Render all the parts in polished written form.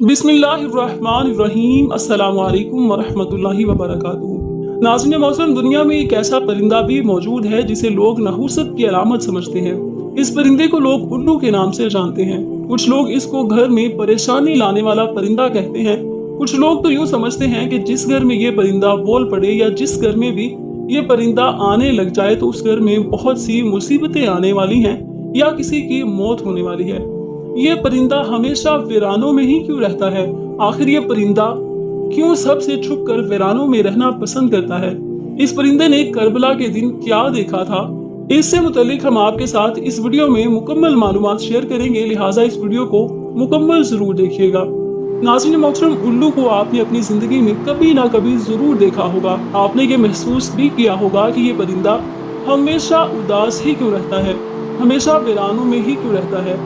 बिस्मिल्लाहिर्रहमानिर्रहीम। अस्सलामु अलैकुम वरहमतुल्लाहि वबरकातुहू। नाज़रीन मोहतरम, दुनिया में एक ऐसा परिंदा भी मौजूद है जिसे लोग नहुसत की अलामत समझते हैं। इस परिंदे को लोग उल्लू के नाम से जानते हैं। कुछ लोग इसको घर में परेशानी लाने वाला परिंदा कहते हैं। कुछ लोग तो यूँ समझते हैं कि जिस घर में ये परिंदा बोल पड़े या जिस घर में भी ये परिंदा आने लग जाए तो उस घर में बहुत सी मुसीबतें आने वाली हैं या किसी की मौत होने वाली है। ये परिंदा हमेशा वीरानों में ही क्यों रहता है? आखिर ये परिंदा क्यों सबसे छुप कर वीरानों में रहना पसंद करता है? इस परिंदे ने करबला के दिन क्या देखा था? इससे मुतालिक हम आपके साथ इस वीडियो में मुकम्मल मालूमात शेयर करेंगे, लिहाजा इस वीडियो को मुकम्मल जरूर देखिएगा। नाज़रीन मोहतरम, उल्लू को आपने अपनी जिंदगी में कभी ना कभी जरूर देखा होगा। आपने ये महसूस भी किया होगा कि ये परिंदा हमेशा उदास ही क्यों रहता है, हमेशा वीरानों में ही क्यों रहता है।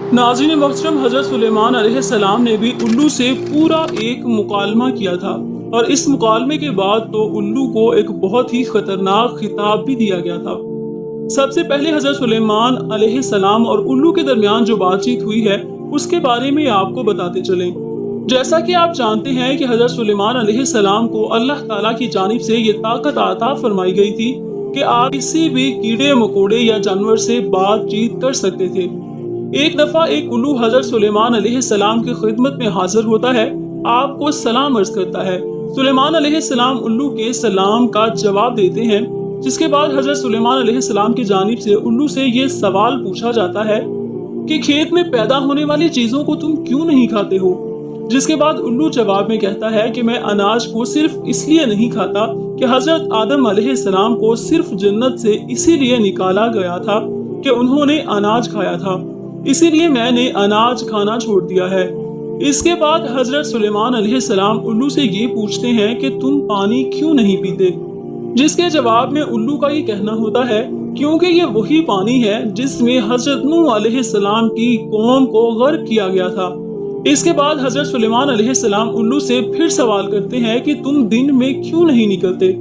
नाज़रीन मोहतरम, हज़रत सुलेमान अलैहिस्सलाम ने भी उल्लू से पूरा एक मुकालमा किया था और इस मुकालमे के बाद तो उल्लू को एक बहुत ही खतरनाक खिताब भी दिया गया था। सबसे पहले हज़रत सुलेमान अलैहिस्सलाम और उल्लू के दरमियान जो बातचीत हुई है उसके बारे में आपको बताते चलें। जैसा कि आप जानते हैं कि हज़रत सुलेमान अलैहिस्सलाम को अल्लाह ताला की जानिब से ये ताकत अता फरमाई गई थी कि आप किसी भी कीड़े मकोड़े या जानवर से बातचीत कर सकते थे। एक दफा एक उल्लू हज़रत सुलेमान अलैहिस्सलाम की खिदमत में हाजिर होता है, आपको सलाम अर्ज करता है। सुलेमान अलैहिस्सलाम उल्लू के सलाम का जवाब देते हैं, जिसके बाद हज़रत सुलेमान अलैहिस्सलाम की जानिब से उल्लू से ये सवाल पूछा जाता है कि खेत में पैदा होने वाली चीजों को तुम क्यों नहीं खाते हो? जिसके बाद उल्लू जवाब में कहता है कि मैं अनाज को सिर्फ इसलिए नहीं खाता कि हज़रत आदम अलैहिस्सलाम को सिर्फ जन्नत से इसीलिए निकाला गया था कि उन्होंने अनाज खाया था, इसीलिए मैंने अनाज खाना छोड़ दिया है। इसके बाद हजरत सुलेमान अलैहिस्सलाम उल्लू से ये पूछते हैं कि तुम पानी क्यों नहीं पीते? जिसके जवाब में उल्लू का ये कहना होता है क्योंकि ये वही पानी है जिसमें हजरत नूह अलैहिस्सलाम की कौम को गर्क किया गया था। इसके बाद हजरत सुलेमान अलैहिस्सलाम उल्लू से फिर सवाल करते हैं कि तुम दिन में क्यों नहीं निकलते?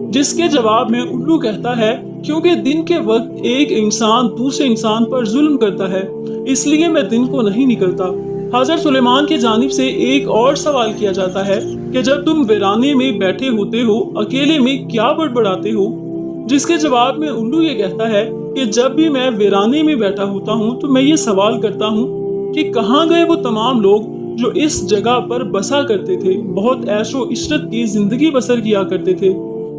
जिसके जवाब में उल्लू कहता है क्योंकि दिन के वक्त एक इंसान दूसरे इंसान पर जुल्म करता है, इसलिए मैं दिन को नहीं निकलता। हजरत सुलेमान की जानिब से एक और सवाल किया जाता है कि जब तुम वीराने में बैठे होते हो अकेले में क्या बड़बड़ाते हो? जिसके जवाब में उल्लू ये कहता है कि जब भी मैं वीराने में बैठा होता हूँ तो मैं ये सवाल करता हूँ कि कहाँ गए वो तमाम लोग जो इस जगह पर बसा करते थे, बहुत ऐशो इशरत की जिंदगी बसर किया करते थे।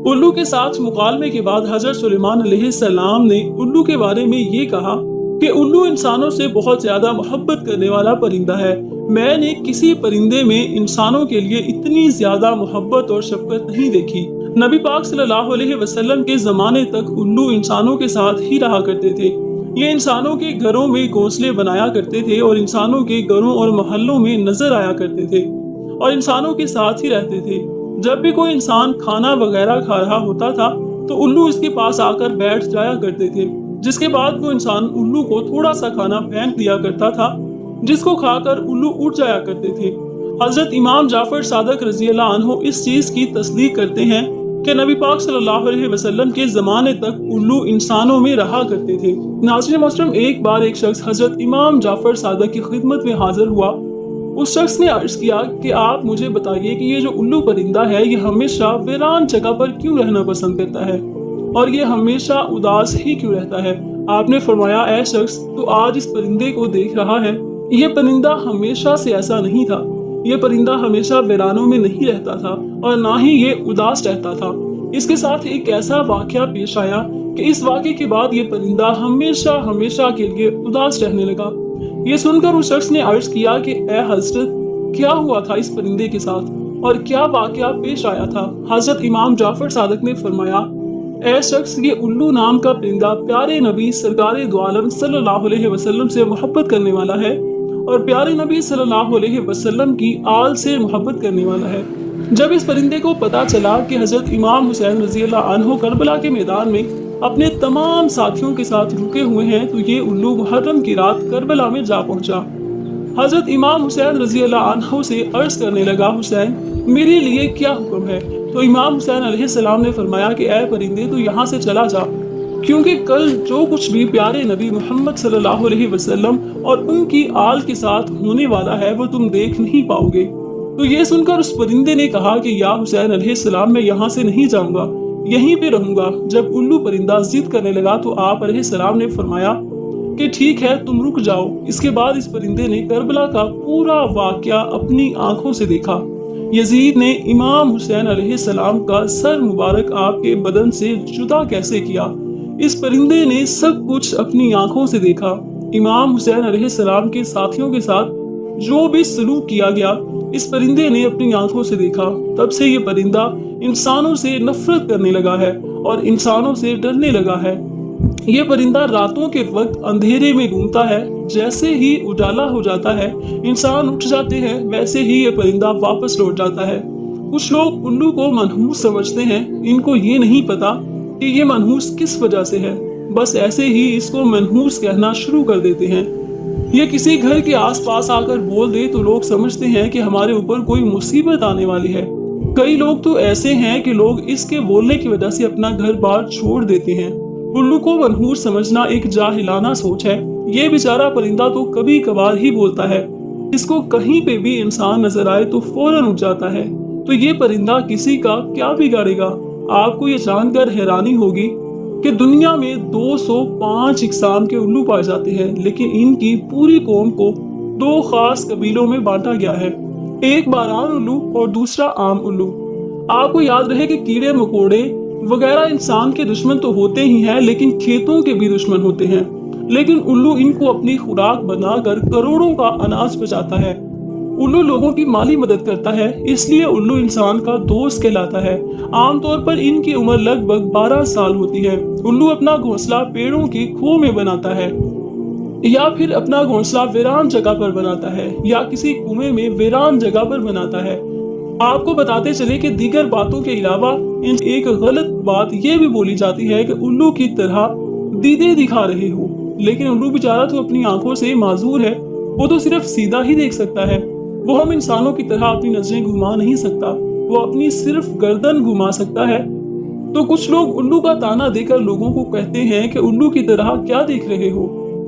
उल्लू के साथ मुकालमे के बाद हजरत सुलेमान अलैहिस्सलाम ने उल्लू के बारे में ये कहा कि उल्लू इंसानों से बहुत ज्यादा मोहब्बत करने वाला परिंदा है। मैंने किसी परिंदे में इंसानों के लिए इतनी ज्यादा मोहब्बत और शफकत नहीं देखी। नबी पाक सल्लल्लाहु अलैहि वसल्लम के जमाने तक उल्लू इंसानों के साथ ही रहा करते थे। ये इंसानों के घरों में घोंसले बनाया करते थे और इंसानों के घरों और मोहल्लों में नजर आया करते थे और इंसानों के साथ ही रहते थे। जब भी कोई इंसान खाना वगैरह खा रहा होता था तो उल्लू इसके पास आकर बैठ जाया करते थे, जिसके बाद वो इंसान उल्लू को थोड़ा सा खाना फेंक दिया करता था, जिसको खाकर उल्लू उठ जाया करते थे। हजरत इमाम जाफर सादक रजी अल्लाह अन्हु इस चीज की तस्दीक करते हैं कि नबी पाक सल्लल्लाहु अलैहि वसल्लम के जमाने तक उल्लू इंसानों में रहा करते थे। नाज़रीन मोहतरम, एक बार एक शख्स हजरत इमाम जाफर सादक की खिदमत में हाजिर हुआ। उस शख्स ने अर्ज किया कि आप मुझे बताइए कि ये जो उल्लू परिंदा है ये हमेशा वीरान जगह पर क्यों रहना पसंद करता है और ये हमेशा उदास ही क्यों रहता है? आपने फरमाया, ऐ शख्स, तो आज इस परिंदे को देख रहा है, ये परिंदा हमेशा से ऐसा नहीं था। ये परिंदा हमेशा वीरानों में नहीं रहता था और ना ही ये उदास रहता था। इसके साथ एक ऐसा वाकया पेश आया कि इस वाक़े के बाद ये परिंदा हमेशा हमेशा के लिए उदास रहने लगा। ये सुनकर उस शख्स ने अर्ज किया कि ए हजरत, क्या हुआ था इस परिंदे के साथ और क्या वाकया पेश आया था? हजरत इमाम जाफर सादक ने फरमाया, ए शख्स, ये उल्लू नाम का परिंदा प्यारे नबी सरकारे दो आलम सल्लल्लाहु अलैहि वसल्लम से मोहब्बत करने वाला है और प्यारे नबी सल्लल्लाहु अलैहि वसल्लम की आल से मोहब्बत करने वाला है। जब इस परिंदे को पता चला कि हजरत इमाम हुसैन रजी अल्लाह अन्हु करबला के मैदान में अपने तमाम साथियों के साथ रुके हुए हैं तो ये उल्लू मुहर्रम की रात करबला में जा पहुंचा। हजरत इमाम हुसैन रजी अल्लाह अन्हु से अर्ज करने लगा, हुसैन, मेरे लिए क्या हुक्म है? तो इमाम हुसैन अलैहिस्सलाम ने फरमाया कि ऐ परिंदे, तू यहाँ से चला जा क्योंकि कल जो कुछ भी प्यारे नबी मोहम्मद सल्लल्लाहु अलैहि वसल्लम और उनकी आल के साथ होने वाला है वो तुम देख नहीं पाओगे। तो ये सुनकर उस परिंदे ने कहा कि या हुसैन अलैहिस्सलाम, मैं यहाँ से नहीं जाऊंगा, यहीं पे रहूंगा। जब उल्लू परिंदा जिद करने लगा तो आप अलैहिस्सलाम ने फरमाया कि ठीक है, तुम रुक जाओ। इसके बाद इस परिंदे ने करबला का पूरा वाकया अपनी आंखों से देखा। यजीद ने इमाम हुसैन अलैहिस्सलाम का सर मुबारक आपके बदन से जुदा कैसे किया, इस परिंदे ने सब कुछ अपनी आंखों से देखा। इमाम हुसैन अलैहिस्सलाम के साथियों के साथ जो भी सलूक किया गया, इस परिंदे ने अपनी आंखों से देखा। तब से ये परिंदा इंसानों से नफरत करने लगा है और इंसानों से डरने लगा है। ये परिंदा रातों के वक्त अंधेरे में घूमता है, जैसे ही उजाला हो जाता है इंसान उठ जाते हैं, वैसे ही ये परिंदा वापस लौट जाता है। कुछ लोग उल्लू को मनहूस समझते हैं, इनको ये नहीं पता कि ये मनहूस किस वजह से है, बस ऐसे ही इसको मनहूस कहना शुरू कर देते हैं। ये किसी घर के आसपास आकर बोल दे तो लोग समझते हैं कि हमारे ऊपर कोई मुसीबत आने वाली है। कई लोग तो ऐसे हैं कि लोग इसके बोलने की वजह से अपना घर बार छोड़ देते हैं। उल्लू को मनहूस समझना एक जाहिलाना सोच है। ये बेचारा परिंदा तो कभी कभार ही बोलता है, इसको कहीं पे भी इंसान नजर आए तो फौरन उठ जाता है। तो ये परिंदा किसी का क्या बिगाड़ेगा। आपको ये जानकर हैरानी होगी कि दुनिया में 205 इकसाम के उल्लू पाए जाते हैं, लेकिन इनकी पूरी कौम को दो खास कबीलों में बांटा गया है, एक बारान उल्लू और दूसरा आम उल्लू। आपको याद रहे कि कीड़े मकोड़े वगैरह इंसान के दुश्मन तो होते ही हैं, लेकिन खेतों के भी दुश्मन होते हैं। लेकिन उल्लू इनको अपनी खुराक बनाकर करोड़ों का अनाज बचाता है। उल्लू लोगों की माली मदद करता है, इसलिए उल्लू इंसान का दोस्त कहलाता है। आमतौर पर इनकी उम्र लगभग 12 साल होती है। उल्लू अपना घोंसला पेड़ों की खोह में बनाता है या फिर अपना घोंसला वीरान जगह पर बनाता है या किसी कुएं में वीरान जगह पर बनाता है। आपको बताते चले कि दीगर बातों के अलावा एक गलत बात यह भी बोली जाती है कि उल्लू की तरह दीदे दिखा रहे हो, लेकिन उल्लू बेचारा तो अपनी आंखों से माजूर है, वो तो सिर्फ सीधा ही देख सकता है। वो हम इंसानों की तरह अपनी नजरें घुमा नहीं सकता, वो अपनी सिर्फ गर्दन घुमा सकता है। तो कुछ लोग उल्लू का ताना देकर लोगों को कहते हैं कि उल्लू की तरह क्या देख रहे हो।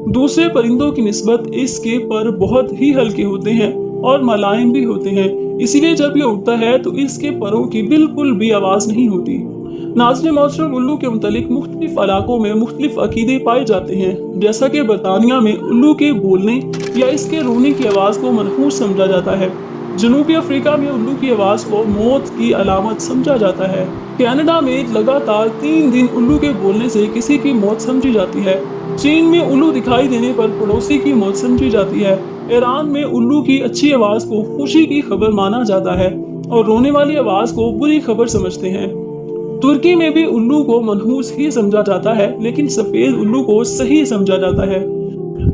दूसरे परिंदों की निस्बत इसके पर बहुत ही हल्के होते हैं और मुलायम भी होते हैं, इसीलिए जब ये उड़ता है तो इसके परों की बिल्कुल भी आवाज नहीं होती। नाज़रीन मोहतरम, उल्लू के मुतालिक मुख्तलिफ इलाकों में मुख्तलिफ अकीदे पाए जाते हैं। जैसा कि बरतानिया में उल्लू के बोलने या इसके रोने की आवाज को मनहूस समझा जाता है। जनूबी अफ्रीका में उल्लू की आवाज को मौत की अलामत समझा जाता है। कनाडा में लगातार 3 दिन उल्लू के बोलने से किसी की मौत समझी जाती है। चीन में उल्लू दिखाई देने पर पड़ोसी की मौत समझी जाती है। ईरान में उल्लू की अच्छी आवाज को खुशी की खबर माना जाता है और रोने वाली आवाज को बुरी खबर समझते हैं। तुर्की में भी उल्लू को मनहूस ही समझा जाता है, लेकिन सफेद उल्लू को सही समझा जाता है।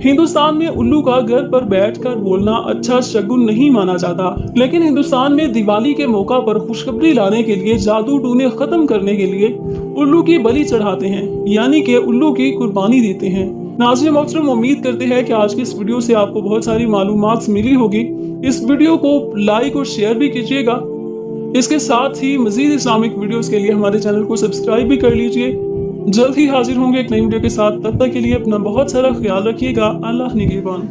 हिंदुस्तान में उल्लू का घर पर बैठकर बोलना अच्छा शगुन नहीं माना जाता, लेकिन हिंदुस्तान में दिवाली के मौका पर खुशखबरी लाने के लिए, जादू टूने खत्म करने के लिए उल्लू की बलि चढ़ाते हैं, यानी कि उल्लू की कुर्बानी देते हैं। नाज़रीन मोहतरम, उम्मीद करते हैं कि आज की इस वीडियो से आपको बहुत सारी मालूमात मिली होगी। इस वीडियो को लाइक और शेयर भी कीजिएगा। इसके साथ ही मजीद इस्लामिक वीडियोस के लिए हमारे चैनल को सब्सक्राइब भी कर लीजिए। जल्द ही हाजिर होंगे एक नई वीडियो के साथ। तब तक के लिए अपना बहुत सारा ख्याल रखिएगा। अल्लाह निगहबान।